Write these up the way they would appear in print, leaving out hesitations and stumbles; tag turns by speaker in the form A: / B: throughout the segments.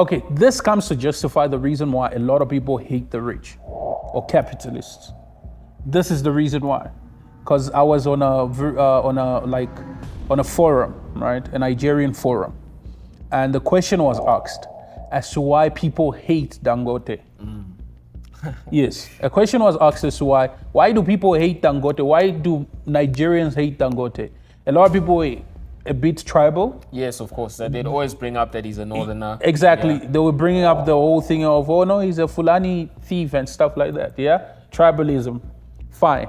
A: Okay, this comes to justify the reason why a lot of people hate the rich or capitalists. This is the reason why. Because I was on a forum, right? A Nigerian forum. And the question was asked as to why people hate Dangote. Yes, a question was asked as to why do people hate Dangote? Why do Nigerians hate Dangote? A lot of people a bit tribal.
B: Yes, of course. They'd always bring up that he's a northerner.
A: Exactly.
B: Yeah.
A: They were bringing up the whole thing of, oh no, he's a Fulani thief and stuff like that. Yeah, tribalism. Fine.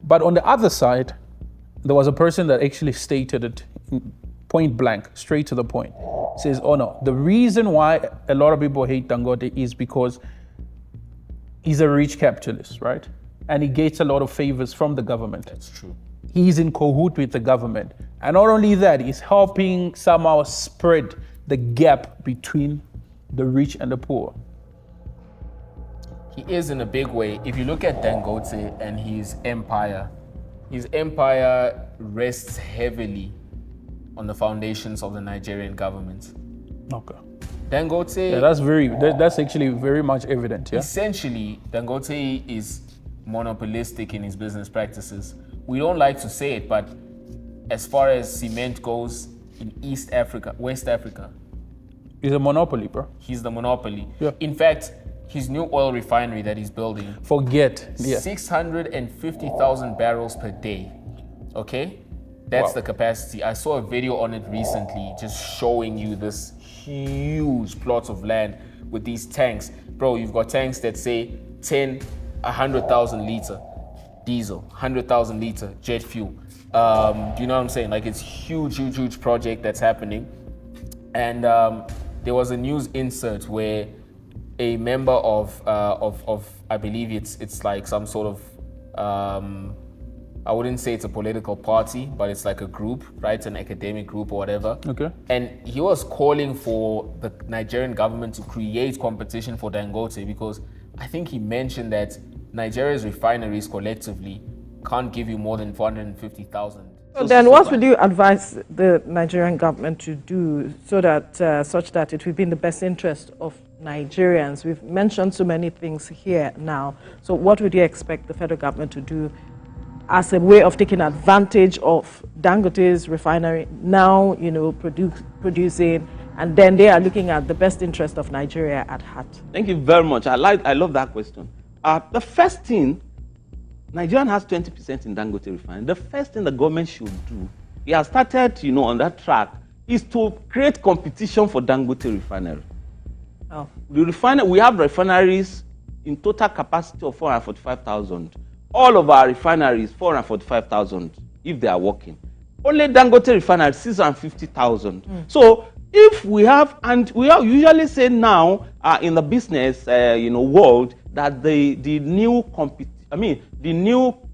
A: But on the other side, there was a person that actually stated it point blank, straight to the point. Says, oh no, the reason why a lot of people hate Dangote is because he's a rich capitalist, right? And he gets a lot of favors from the government.
B: That's true.
A: He's in cahoot with the government. And not only that, he's helping somehow spread the gap between the rich and the poor.
B: He is in a big way. If you look at Dangote and his empire rests heavily on the foundations of the Nigerian government.
A: Okay.
B: Dangote...
A: Yeah, that's actually very much evident, yeah?
B: Essentially, Dangote is monopolistic in his business practices. We don't like to say it, but as far as cement goes in East Africa, West Africa,
A: he's a monopoly, bro.
B: He's the monopoly.
A: Yeah.
B: In fact, his new oil refinery that he's building, 650,000 barrels per day. Okay? That's the capacity. I saw a video on it recently just showing you this huge plot of land with these tanks. Bro, you've got tanks that say 100,000 liter diesel, 100,000 liter jet fuel. Do you know what I'm saying? Like, it's huge project that's happening. And there was a news insert where a member of I believe it's like some sort of I wouldn't say it's a political party, but it's like a group, right? An academic group or whatever.
A: Okay.
B: And he was calling for the Nigerian government to create competition for Dangote because I think he mentioned that Nigeria's refineries collectively can't give you more than 450,000.
C: So then what would you advise the Nigerian government to do so that such that it will be in the best interest of Nigerians? We've mentioned so many things here now. So what would you expect the federal government to do as a way of taking advantage of Dangote's refinery now, producing, and then they are looking at the best interest of Nigeria at heart?
D: Thank you very much. I love that question. The first thing, Nigeria has 20% in Dangote refinery. The first thing the government should do, he has started, on that track, is to create competition for Dangote refinery.
C: Oh.
D: We have refineries in total capacity of 445,000. All of our refineries, 445,000, if they are working. Only Dangote refinery, 650,000. So if we have, and we are usually say now in the business, world, that the new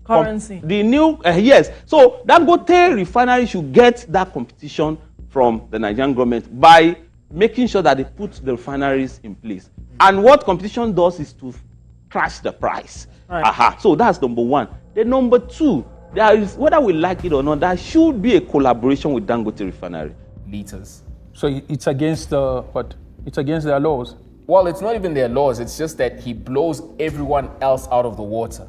C: currency.
D: Yes. So Dangote refinery should get that competition from the Nigerian government by making sure that they put the refineries in place. And what competition does is to crash the price.
C: Right.
D: So that's number one. Then number two, there is, whether we like it or not, there should be a collaboration with Dangote refinery.
B: Liters.
A: So it's against what? It's against their laws.
B: Well, it's not even their laws. It's just that he blows everyone else out of the water.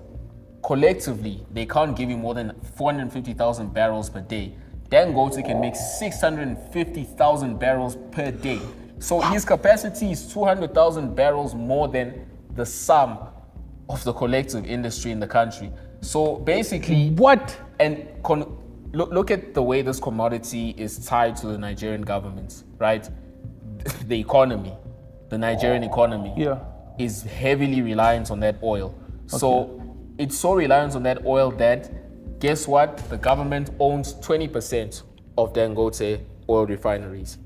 B: Collectively, they can't give you more than 450,000 barrels per day. Dangote can make 650,000 barrels per day. So his capacity is 200,000 barrels more than the sum of the collective industry in the country. So basically,
A: what?
B: And look at the way this commodity is tied to the Nigerian government, right? The economy, the Nigerian economy, is heavily reliant on that oil. Okay. So it's so reliant on that oil that, guess what? The government owns 20% of Dangote oil refineries.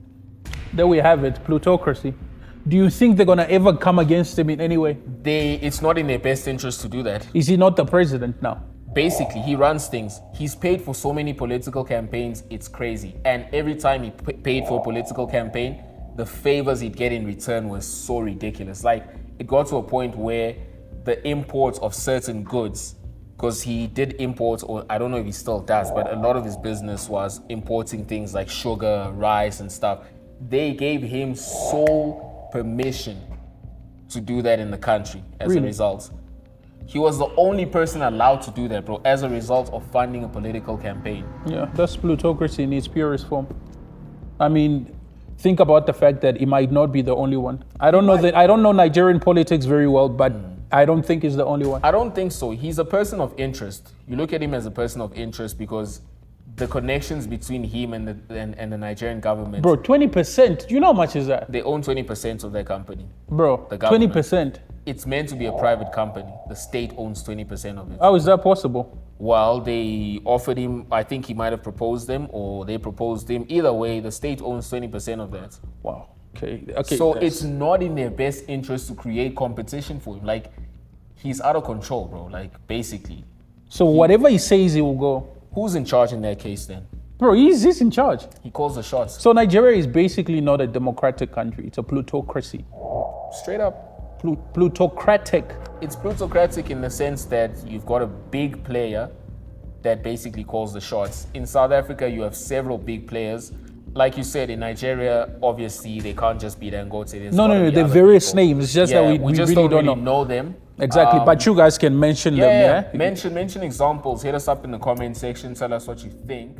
A: There we have it, plutocracy. Do you think they're going to ever come against him in any way?
B: It's not in their best interest to do that.
A: Is he not the president now?
B: Basically, he runs things. He's paid for so many political campaigns, it's crazy. And every time he paid for a political campaign, the favors he'd get in return was so ridiculous. Like, it got to a point where the imports of certain goods, because he did import, or I don't know if he still does, but a lot of his business was importing things like sugar, rice and stuff. They gave him so permission to do that in the country as a
A: Really?
B: result. He was the only person allowed to do that, bro, as a result of funding a political campaign.
A: Yeah, that's plutocracy in its purest form. I mean, think about the fact that he might not be the only one. I don't know Nigerian politics very well, but I don't think he's the only one.
B: I don't think so. He's a person of interest. You look at him as a person of interest because the connections between him and the Nigerian government.
A: Bro, 20%. Do you know how much is that?
B: They own 20% of their company.
A: Bro,
B: The government.
A: 20%.
B: It's meant to be a private company. The state owns 20% of it.
A: How is that possible?
B: Well, they offered him, I think he might have proposed them or they proposed him. Either way, the state owns 20% of that.
A: Wow. Okay.
B: So
A: that's-
B: it's not in their best interest to create competition for him. Like, he's out of control, bro. Like, basically.
A: So whatever he says, he will go.
B: Who's in charge in that case then?
A: Bro, he's in charge.
B: He calls the shots.
A: So Nigeria is basically not a democratic country. It's a plutocracy.
B: Straight up.
A: Plutocratic.
B: It's plutocratic in the sense that you've got a big player that basically calls the shots. In South Africa, you have several big players. Like you said, in Nigeria, obviously, they can't just be Dangote. There's
A: No,
B: gotta be
A: they're
B: other
A: various
B: people.
A: names. It's just
B: Yeah,
A: that we
B: just
A: really
B: don't
A: don't know.
B: them.
A: Exactly, but you guys can mention them, yeah?
B: Mention examples. Hit us up in the comment section. Tell us what you think.